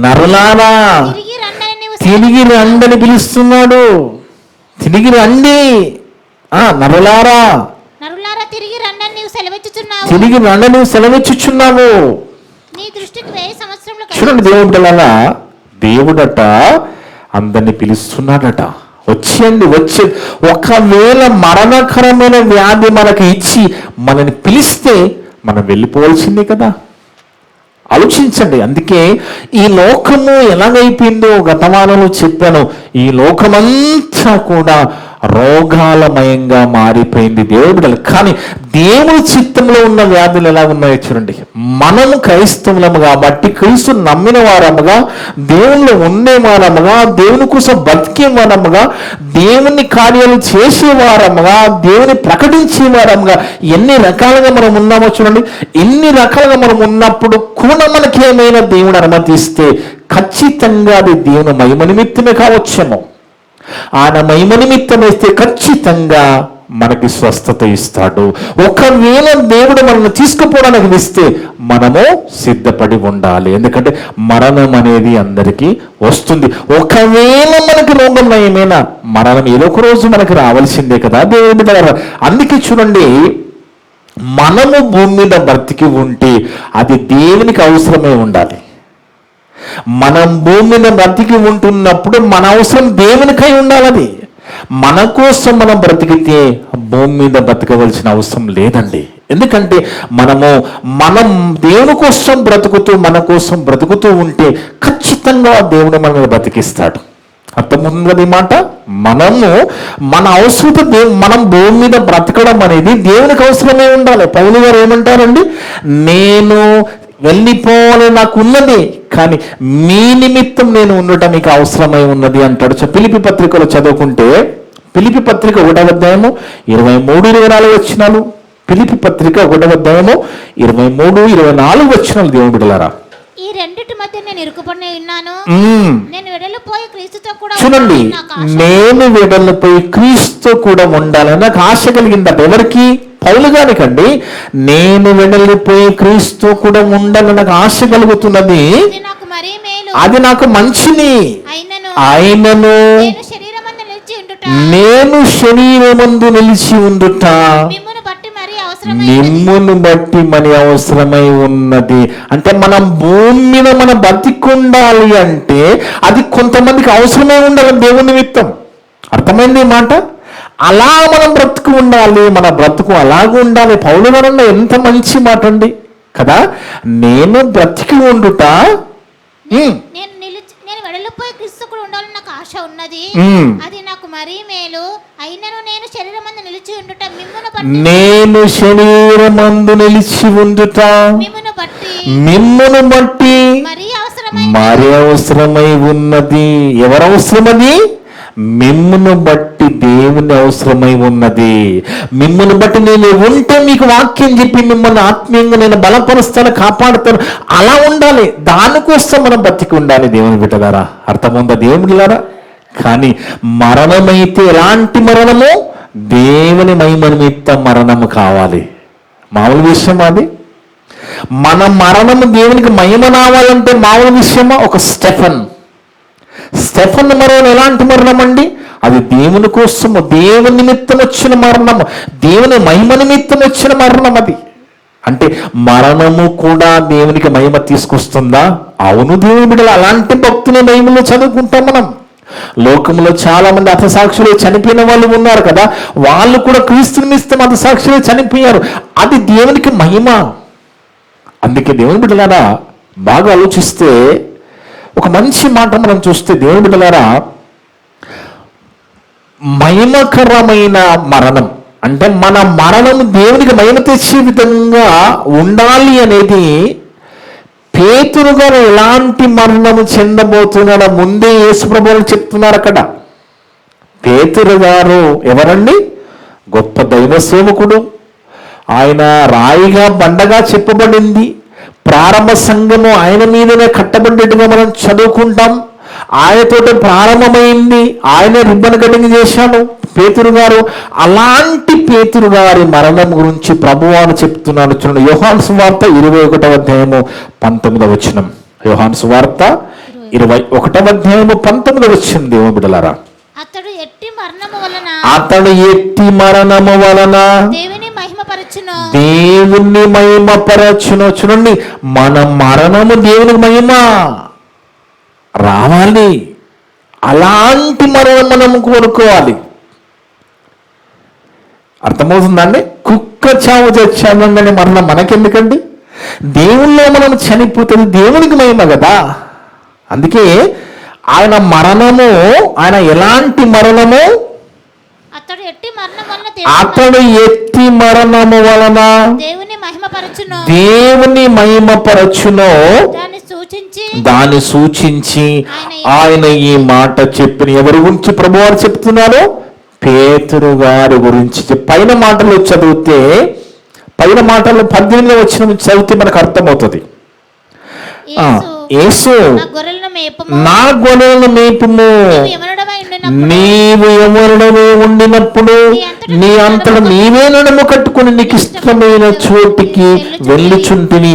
నరులారా తిరిగి రండని పిలుస్తున్నాడు. తిరిగి రండి, నరులారా తిరిగి రండని నువ్వు సెలవిచ్చుచున్నావు. చూడండి దేవుని బిడ్డలారా, దేవుడట అందరిని పిలుస్తున్నాడట. వచ్చేయండి, వచ్చే. ఒకవేళ మరణకరమైన వ్యాధి మనకి ఇచ్చి మనని పిలిస్తే మనం వెళ్ళిపోవాల్సిందే కదా. ఆలోచించండి. అందుకే ఈ లోకము ఎలాగైపోయిందో గతవారంలో చెప్పాను. ఈ లోకమంతా కూడా రోగాలమయంగా మారిపోయింది దేవుడి బిడ్డలు. కానీ దేవుని చిత్తంలో ఉన్న వ్యాధులు ఎలా ఉన్నాయో చూడండి. మనము క్రైస్తవులము కాబట్టి, క్రీస్తు నమ్మిన వారముగా, దేవుళ్ళు ఉండే వారముగా, దేవుని కోసం బతికే వారముగా, దేవుని కార్యాలు చేసే వారముగా, దేవుని ప్రకటించే వారముగా ఎన్ని రకాలుగా మనం ఉన్నామో చూడండి. ఎన్ని రకాలుగా మనం ఉన్నప్పుడు కూడా మనకి ఏమైనా దేవుడు అనుమతిస్తే ఖచ్చితంగా అది దేవుని మహిమ నిమిత్తమే కావచ్చేమో. ఆయన మహిమ నిమిత్తం వేస్తే ఖచ్చితంగా మనకి స్వస్థత ఇస్తాడు. ఒకవేళ దేవుడు మనల్ని తీసుకుపోవడానికి ఇస్తే మనము సిద్ధపడి ఉండాలి. ఎందుకంటే మరణం అనేది అందరికీ వస్తుంది. ఒకవేళ మనకి రోగం ఏమైనా మరణం ఏదో ఒక రోజు మనకి రావాల్సిందే కదా దేవుడి. అందుకే చూడండి, మనము భూమి మీద బ్రతికి ఉంటే అది దేవునికి అవసరమే ఉండాలి. మనం భూమి మీద బ్రతికి ఉంటున్నప్పుడు మన అవసరం దేవునికై ఉండాలి. మన కోసం మనం బ్రతికితే భూమి మీద బ్రతకవలసిన అవసరం లేదండి. ఎందుకంటే మనం దేవుని కోసం బ్రతుకుతూ, మన కోసం బ్రతుకుతూ ఉంటే ఖచ్చితంగా దేవుడు మనల్ని బ్రతికిస్తాడు. అర్థమవుతుంది కదా ఈ మాట. మన అవసరత మనం భూమి మీద బ్రతకడం అనేది దేవునికి అవసరమే ఉండాలి. పౌలు గారు ఏమంటారండి? నేను వెళ్ళిపోవాలని నాకు ఉన్నది, కానీ మీ నిమిత్తం నేను ఉండటం మీకు అవసరమై ఉన్నది అంటాడు. ఫిలిప్పీ పత్రికలో చదువుకుంటే, ఫిలిప్పీ పత్రిక 1వ అధ్యాయము 23-24 వచనాలు. ఫిలిప్పీ పత్రిక 1వ అధ్యాయము 23-24 వచనాలు. దేవుని బిడ్డలారా,
ఈ రెండిటి మధ్య నేను ఇరుకుపడి ఉన్నాను. నేను వెడలిపోయి క్రీస్తుతో కూడా
చూడండి, నేను వెడలిపోయి క్రీస్తుతో కూడా ఉండాలని నాకు ఆశ కలిగిందట. ఎవరికి? పౌలు గారికండి. నేను వెడలిపోయి క్రీస్తు కూడా ఉండాలని నాకు ఆశ కలుగుతున్నది. అది నాకు మంచిని. ఆయనను నేను శరీరమందు నిలిచి ఉండుట మిమ్మును బట్టి మరి అవసరమై ఉన్నది. అంటే మనం భూమి మీద మనం బతికుండాలి అంటే అది కొంతమందికి అవసరమై ఉండాలి దేవుని నిమిత్తం. అర్థమైంది ఈ మాట? అలా మనం బ్రతుకు ఉండాలి, మన బ్రతుకు అలాగ ఉండాలి. పౌలు గారు ఎంత మంచి మాట అండి కదా. నేను బ్రతికి ఉండుట,
నేను వెడలిపోయి క్రీస్తు కూడా ఉండాలని నాకు ఆశ ఉన్నది. అది నాకు మరీ మేలు. అయినను నేను శరీరమందు నిలిచి ఉండుట
నేను శరీరమందు నిలిచి ఉండుట మిమ్మును బట్టి మరి అవసరమై ఉన్నది. ఎవరు అవసరమది? మిమ్మును బట్టి దేవుని అవసరమై ఉన్నది. మిమ్మును బట్టి నేను ఉంటే మీకు వాక్యం చెప్పి మిమ్మల్ని ఆత్మీయంగా నేను బలపరుస్తాను, కాపాడుతాను. అలా ఉండాలి. దానికోసం మనం బతికి ఉండాలి. దేవుని బిడ్డలారా, అర్థముందా దేవుని బిడ్డలారా? కానీ మరణమైతే ఎలాంటి మరణము? దేవుని మహిమ నిమిత్తం మరణము కావాలి. మామూలు విషయం అది. మన మరణము దేవునికి మహిమ రావాలంటే మామూలు విషయమా? ఒక స్టెఫన్ మరణం ఎలాంటి మరణం అండి? అది దేవుని కోసము, దేవుని నిమిత్తం వచ్చిన మరణము, దేవుని మహిమ నిమిత్తం వచ్చిన మరణం అది. అంటే మరణము కూడా దేవునికి మహిమ తీసుకొస్తుందా? అవును దేవుని బిడ్డలు, అలాంటి భక్తుని మహిమలో చదువుకుంటాం మనం. లోకంలో చాలా మంది హతసాక్షులు చనిపోయిన వాళ్ళు ఉన్నారు కదా, వాళ్ళు కూడా క్రీస్తు నిమిత్తం హతసాక్షులు చనిపోయారు. అది దేవునికి మహిమ. అందుకే దేవుని బిడ్డలారా, బాగా ఆలోచిస్తే ఒక మంచి మాట మనం చూస్తే, దేవుని బిడ్డలారా, మహిమకరమైన మరణం అంటే మన మరణం దేవునికి మహిమ తెచ్చే విధంగా ఉండాలి అనేది పేతురు గారు ఎలాంటి మరణము చెందబోతున్నాడో ముందే యేసుప్రభువులు చెప్తున్నారు అక్కడ. పేతురు గారు ఎవరండి? గొప్ప దైవ సేవకుడు. ఆయన రాయిగా బండగా చెప్పబడింది. ప్రారంభ సంఘము ఆయన మీదనే కట్టబడ్డట్టుగా మనం చదువుకుంటాం. ఆయనతోటి ప్రారంభమైంది. ఆయన రిబ్బన్ కటింగ్ చేశాడు పేతురు గారు. అలాంటి పేతురు గారి మరణం గురించి ప్రభువాను చెప్తున్నాడు. చూడండి, యోహాను సువార్త 21వ అధ్యాయము 19వ వచనం. యోహాను సువార్త 21వ అధ్యాయము 19వ వచనం. దేవుని బిడ్డలారా,
అతడు ఎట్టి మరణము వలన దేవుని మహిమపరచును. చూడండి, మన మరణము దేవునికి మహిమ రావాలి. అలాంటి మరణం మనం కోరుకోవాలి. అర్థమవుతుందండి? కుక్క చావు చచ్చామని మరణం మనకెందుకండి? దేవుల్లో మనం చనిపోతుంది దేవునికి మహిమ కదా. అందుకే ఆయన మరణము, ఆయన ఎలాంటి మరణము? అతడు ఎట్టి మరణము వలన దేవుని మహిమపరచును. దాన్ని సూచించి ఆయన ఈ మాట చెప్పిన ఎవరి గురించి ప్రభువారు చెప్తున్నారు? పేతురు గారి గురించి. పైన మాటలు చదివితే, పైన మాటలు 18వ వచనం చదివితే మనకు అర్థమవుతుంది. యేసు నా గొర్రెలను మేపుము, నీవు ఎవరిడమే ఉండినప్పుడు నీ అంతటా నీవే నడుము కట్టుకుని నీకు ఇష్టమైన చోటికి వెళ్ళుచుంటిని.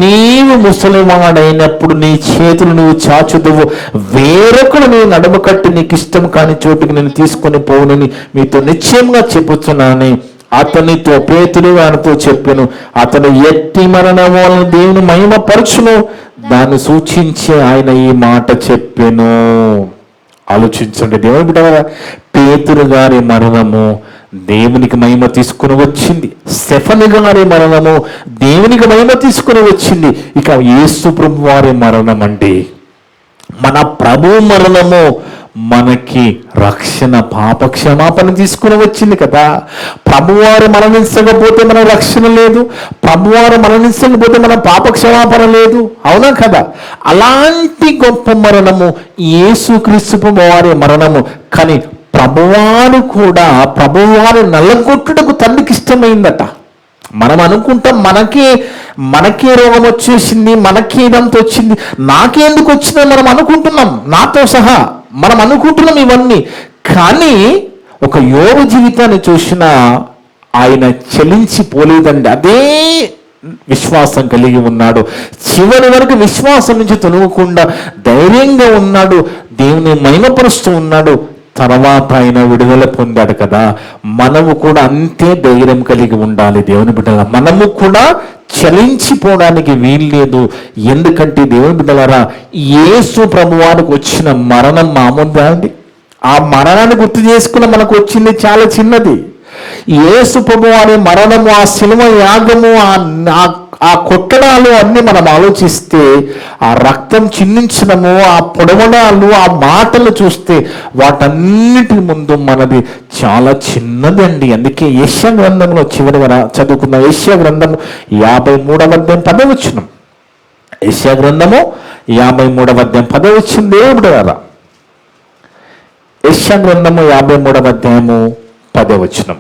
నీవు ముసలివాడైనప్పుడు నీ చేతులు నువ్వు చాచుదువు, వేరొకడు నీ నడుము కట్టి నీకు ఇష్టం కాని చోటికి నేను తీసుకొని పోవునని మీతో నిశ్చయంగా చెప్పుచున్నానని అతనితో పేతురు ఆయనతో చెప్పాను. అతను ఎట్టి మరణం వలన దేవుని మహిమపరచును, దాన్ని సూచించి ఆయన ఈ మాట చెప్పాను. ఆలోచించండి దేవుని బిడ్డలారా, పేతురు గారి మరణము దేవునికి మహిమ తీసుకుని వచ్చింది. స్టెఫన్ గారి మరణము దేవునికి మహిమ తీసుకుని వచ్చింది. ఇక యేసు ప్రభు వారి మరణం అండి, మన ప్రభు మరణము మనకి రక్షణ, పాప క్షమాపణ తీసుకుని వచ్చింది కదా. ప్రభువారు మరణించకపోతే మన రక్షణ లేదు, ప్రభువారు మరణించకపోతే మన పాప క్షమాపణ లేదు. అవునా కదా? అలాంటి గొప్ప మరణము యేసుక్రీస్తు వారి మరణము. కానీ ప్రభువారు కూడా ప్రభువారు నల్లగొట్టుటకు తండ్రికి ఇష్టమైందట. మనం అనుకుంటాం మనకే రోగం వచ్చేసింది, మనకే ఇదంతా వచ్చింది, నాకెందుకు వచ్చిందని మనం అనుకుంటున్నాం, నాతో సహా మనం అనుకుంటున్నాం ఇవన్నీ. కానీ ఒక యోబు జీవితాన్ని చూసినా ఆయన చలించిపోలేదండి. అదే విశ్వాసం కలిగి ఉన్నాడు. చివరి వరకు విశ్వాసం నుంచి తొలగకుండా ధైర్యంగా ఉన్నాడు, దేవుని మహిమపరుస్తూ ఉన్నాడు. తర్వాత ఆయన విడుదల పొందాడు కదా. మనము కూడా అంతే ధైర్యం కలిగి ఉండాలి దేవుని బిడ్డల. మనము కూడా చలించిపోవడానికి వీల్లేదు. ఎందుకంటే దేవుని బిడ్డలారా, యేసు ప్రభువానికి వచ్చిన మరణం మామూలుగా అండి. ఆ మరణాన్ని గుర్తు చేసుకున్న మనకు వచ్చింది చాలా చిన్నది. యేసు ప్రభువారి మరణము, ఆ శిలువ యాగము, ఆ కొట్టడాలు అన్ని మనం ఆలోచిస్తే, ఆ రక్తం చిందించడము, ఆ పొడవడాలు, ఆ మాటలు చూస్తే వాటన్నిటి ముందు మనది చాలా చిన్నదండి. అందుకే యెషయా గ్రంథంలో చివరిగా చదువుకున్న యెషయా గ్రంథము 53వ అధ్యాయం 10వ వచనం. యెషయా గ్రంథము 53వ అధ్యాయం 10వ వచనం. దేవుడు గారా, యెషయా గ్రంథము 53వ అధ్యాయము 10వ వచనం.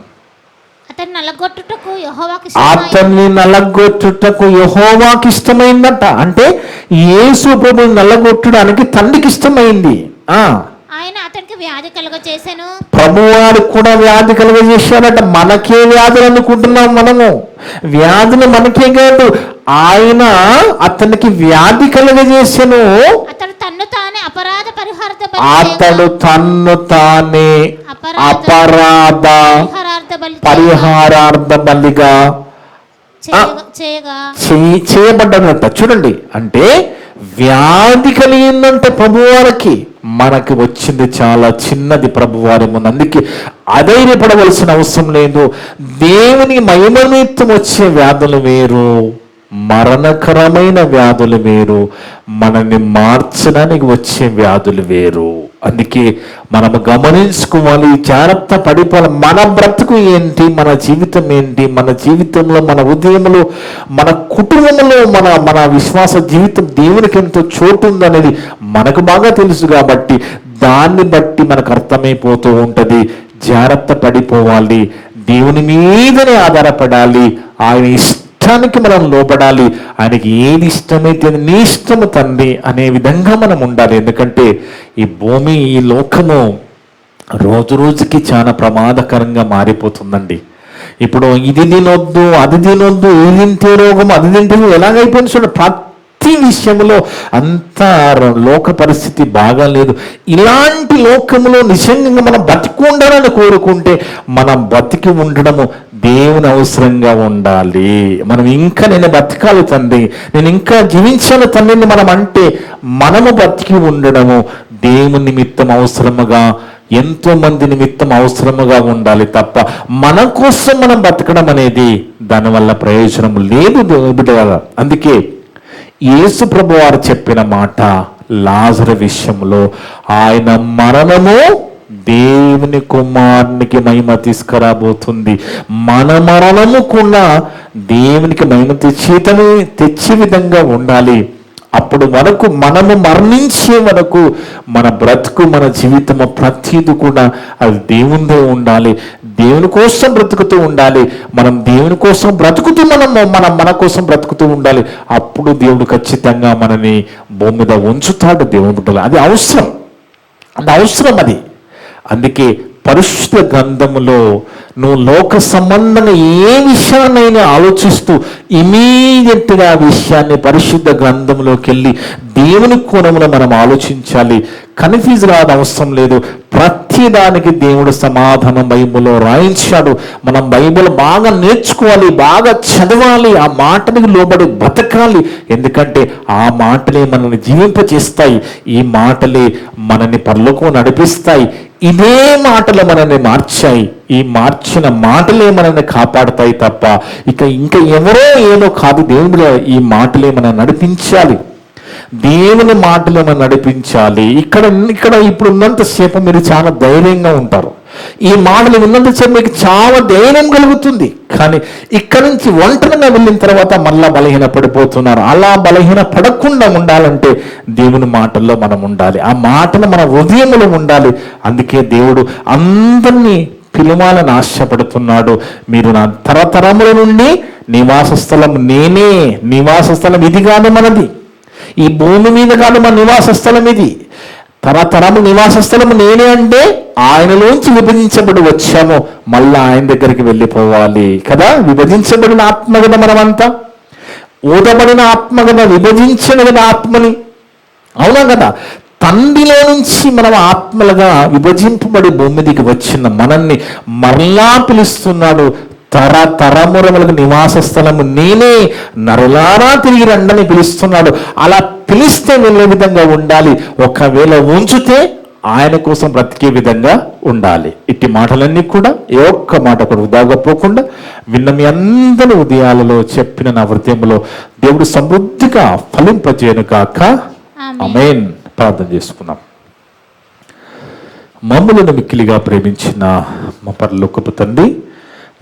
అతన్ని నలగొట్టుటకు యెహోవాకు
అతన్ని నలగొట్టుటకు యెహోవాకి ఇష్టమైందట. అంటే యేసు ప్రభువుని నలగొట్టడానికి తండ్రికి ఇష్టమైంది.
ఆయన అతనికి వ్యాధి కలుగజేసెను.
ప్రభువారు కూడా వ్యాధి కలుగజేశారట. మనకే వ్యాధులు అనుకుంటున్నాం మనము. వ్యాధులు మనకే కాదు, ఆయన అతనికి వ్యాధి కలుగజేసెను.
అతడు తన్ను తానే అపరాధ పరిహారార్థ
బలిగా చేయబడ్డాడంట. చూడండి, అంటే వ్యాధి కలిగిందంటే ప్రభువారికి. మనకి వచ్చింది చాలా చిన్నది ప్రభువారి ముందు. అందుకే అధైర్యపడవలసిన అవసరం లేదు. దేవుని మహిమ నిమిత్తం వచ్చే వ్యాధులు వేరు, మరణకరమైన వ్యాధులు వేరు, మనల్ని మార్చడానికి వచ్చే వ్యాధులు వేరు. అందుకే మనము గమనించుకోవాలి, జాగ్రత్త పడిపోవాలి. మన బ్రతుకు ఏంటి, మన జీవితం ఏంటి, మన జీవితంలో, మన ఉదయంలో, మన కుటుంబంలో, మన విశ్వాస జీవితం దేవునికి ఎంతో చోటు ఉందనేది మనకు బాగా తెలుసు. కాబట్టి దాన్ని బట్టి మనకు అర్థమైపోతూ ఉంటుంది. జాగ్రత్త పడిపోవాలి, దేవుని మీదనే ఆధారపడాలి, ఆయన ఇష్టానికి మనం లోపడాలి. ఆయనకి ఏది ఇష్టమైతే నీ ఇష్టము తండ్రి అనే విధంగా మనం ఉండాలి. ఎందుకంటే ఈ భూమి, ఈ లోకము రోజు రోజుకి చాలా ప్రమాదకరంగా మారిపోతుందండి. ఇప్పుడు ఇది తినొద్దు, అది తినొద్దు, ఇది తింటే రోగం, అది తింటే ఎలాగైపోయింది చూడండి. ప్రతి విషయంలో అంతా లోక పరిస్థితి బాగాలేదు. ఇలాంటి లోకములో నిజంగా మనం బతికి ఉండాలని కోరుకుంటే మనం బతికి ఉండడము దేవుని అవసరంగా ఉండాలి. మనం ఇంకా నేను బతకాలి తండ్రి, నేను ఇంకా జీవించాలి తండ్రిని మనం అంటే మనము బతికి ఉండడము దేవుని నిమిత్తం అవసరముగా, ఎంతో మంది నిమిత్తం అవసరముగా ఉండాలి తప్ప మన కోసం మనం బతకడం అనేది దానివల్ల ప్రయోజనం లేదు బిడ్డలారా. అందుకే యేసు ప్రభు వారు చెప్పిన మాట లాజరు విషయంలో, ఆయన మరణము దేవుని కుమారునికి మహిమ తీసుకురాబోతుంది. మన మరణము కూడా దేవునికి మహిమ తెచ్చే విధంగా ఉండాలి. అప్పుడు వరకు, మనము మరణించే వరకు మన బ్రతుకు, మన జీవితము ప్రతిది కూడా అది దేవునిదే ఉండాలి. దేవుని కోసం బ్రతుకుతూ ఉండాలి. మనం దేవుని కోసం బ్రతుకుతూ మన కోసం బ్రతుకుతూ ఉండాలి. అప్పుడు దేవుడు ఖచ్చితంగా మనని భూమి మీద ఉంచుతాడు. దేవుడు అది అవసరం, అది. అందుకే పరిశుద్ధ గ్రంథములో నువ్వు లోక సంబంధంగా ఏ విషయాన్నైనా ఆలోచిస్తూ ఇమీడియట్గా ఆ విషయాన్ని పరిశుద్ధ గ్రంథంలోకి వెళ్ళి దేవుని కోణంలో మనం ఆలోచించాలి. కన్ఫ్యూజ్ కావడం అవసరం లేదు. ప్రతి దానికి దేవుడు సమాధానం బైబిల్లో రాయించాడు. మనం బైబిల్ బాగా నేర్చుకోవాలి, బాగా చదవాలి, ఆ మాటలకు లోబడి బతకాలి. ఎందుకంటే ఆ మాటలే మనల్ని జీవింపచేస్తాయి. ఈ మాటలే మనల్ని పరలోకం నడిపిస్తాయి. ఇదే మాటలు మనల్ని మార్చాయి. ఈ మార్చిన మాటలే మనల్ని కాపాడుతాయి తప్ప ఇంకా ఎవరో ఏదో కాదు. దేవుడు ఈ మాటలే మనం నడిపించాలి. దేవుని మాటలు మనం నడిపించాలి. ఇక్కడ ఇప్పుడు ఉన్నంతసేపు మీరు చాలా ధైర్యంగా ఉంటారు. ఈ మాటలు విన్నంతసేపు మీకు చాలా ధైర్యం కలుగుతుంది. కానీ ఇక్కడ నుంచి ఒంటరిగా వెళ్ళిన తర్వాత మళ్ళా బలహీన పడిపోతున్నారు. అలా బలహీన పడకుండా ఉండాలంటే దేవుని మాటల్లో మనం ఉండాలి. ఆ మాటలు మన హృదయంలో ఉండాలి. అందుకే దేవుడు అందరినీ పిలవాలని ఆశపడుతున్నాడు. మీరు నా తరతరముల నుండి నివాస స్థలం నేనే. నివాస స్థలం ఇది కాదు మనది, ఈ భూమి మీద కాదు మన నివాస స్థలం ఇది. తరతరము నివాస స్థలము నేనే అంటే ఆయనలోంచి విభజించబడి వచ్చాము, మళ్ళా ఆయన దగ్గరికి వెళ్ళిపోవాలి కదా. విభజించబడిన ఆత్మ కదా మనమంతా, ఊదబడిన ఆత్మ కదా, విభజించిన కదా ఆత్మని, అవునా కదా. తండ్రిలో నుంచి మనం ఆత్మలుగా విభజింపబడి భూమి దిగి వచ్చిన మనల్ని మరలా పిలుస్తున్నాడు. తరతరములకు నివాస స్థలము నేనే, నరులారా తిరిగి రండని పిలుస్తున్నాడు. అలా పిలిస్తే వెళ్ళే విధంగా ఉండాలి. ఒకవేళ ఉంచితే ఆయన కోసం బ్రతికే విధంగా ఉండాలి. ఇట్టి మాటలన్నీ కూడా ఏ ఒక్క మాట కూడా వృధాగా పోకుండా విన్న మీ అందరి ఉదయాలలో చెప్పిన నా హృదయంలో దేవుడు సమృద్ధిగా ఫలింపజేయను కాక. ఆమేన్. ప్రార్థన చేసుకున్నాం. మమ్ములను మిక్కిలిగా ప్రేమించిన మా పరలోకపు తండ్రి,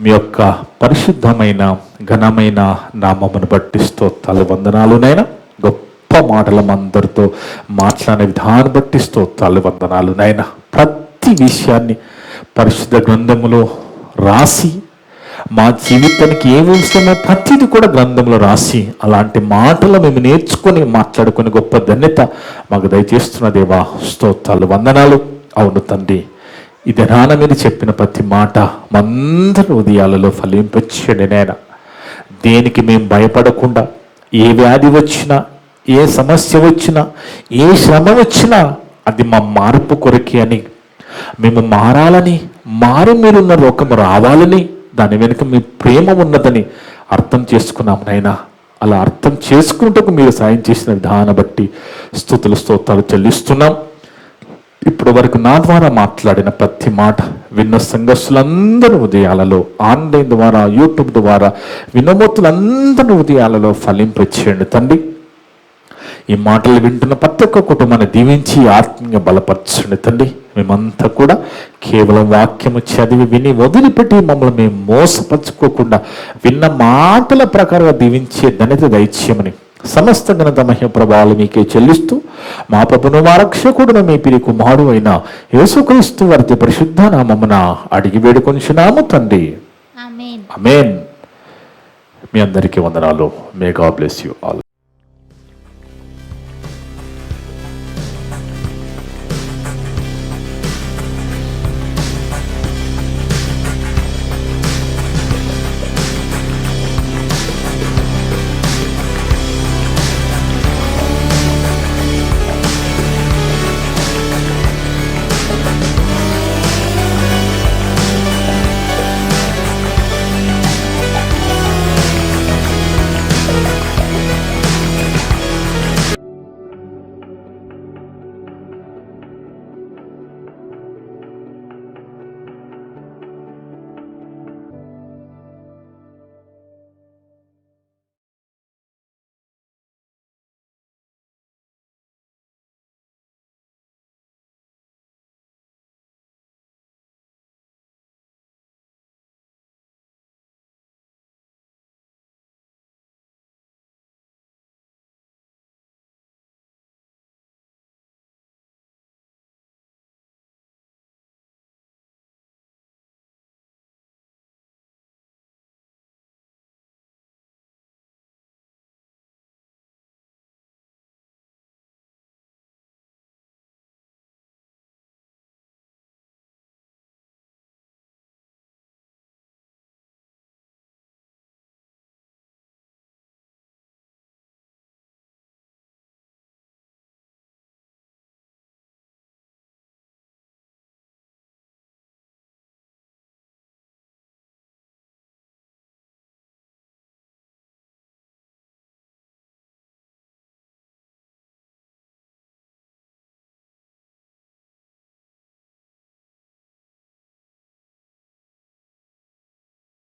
మీ యొక్క పరిశుద్ధమైన ఘనమైన నామమును బట్టి స్తోత్రాలు వందనాలునైనా. గొప్ప మాటలు అందరితో మాట్లాడే విధానం బట్టి స్తోత్రాలు వందనాలునైనా. ప్రతి
ప్రతి విషయాన్ని పరిశుద్ధ గ్రంథములో రాసి, మా జీవితానికి ఏమి అవసరమో ప్రతిది కూడా గ్రంథంలో రాసి, అలాంటి మాటలు మేము నేర్చుకొని మాట్లాడుకునే గొప్ప ధన్యత మాకు దయచేస్తున్న దేవా, స్తోత్రాలు, వందనాలు. అవును తండ్రి, ఈ దినాన మీరు చెప్పిన ప్రతి మాట మందరి హృదయాలలో ఫలింపచేయండి నాయన. దేనికి మేము భయపడకుండా, ఏ వ్యాధి వచ్చినా, ఏ సమస్య వచ్చినా, ఏ శ్రమ వచ్చినా అది మా మార్పు కొరకే అని, మేము మారాలని, మారి మీరున్న లోకము రావాలని, దాని వెనుక మీ ప్రేమ ఉన్నదని అర్థం చేసుకున్నాం నాయనా. అలా అర్థం చేసుకుంటూ మీరు సాయం చేసిన విధానం బట్టి స్తుతులు, స్తోత్రాలు చెల్లిస్తున్నాం. ఇప్పటి వరకు నా ద్వారా మాట్లాడిన ప్రతి మాట విన్న సంఘస్థులందరి హృదయాలలో, ఆన్లైన్ ద్వారా, యూట్యూబ్ ద్వారా వినమోతులందరి హృదయాలలో ఫలింపచేయండి తండ్రి. ఈ మాటలు వింటున్న ప్రతి ఒక్క కుటుంబాన్ని దీవించి ఆత్మీయంగా బలపరచండి తండ్రి. మేమంతా కూడా కేవలం వాక్యము చదివి విని వదిలిపెట్టి మమ్మల్ని మేము మోసపరుచుకోకుండా విన్న మాటల ప్రకారంగా దీవించే ధన్యత దయచేయమని సమస్త ఘనత మహిమ ప్రభావాలు మీకే చెల్లిస్తూ, మా ప్రభును మా రక్షకుడును మీ పిరి కుమారుడు అయిన యేసుక్రీస్తు వారి పరిశుద్ధ నామమున అడిగి వేడుకొంచున్నాము తండ్రి.
ఆమేన్.
ఆమేన్. మీ అందరికీ వందనాలు. May God bless you all.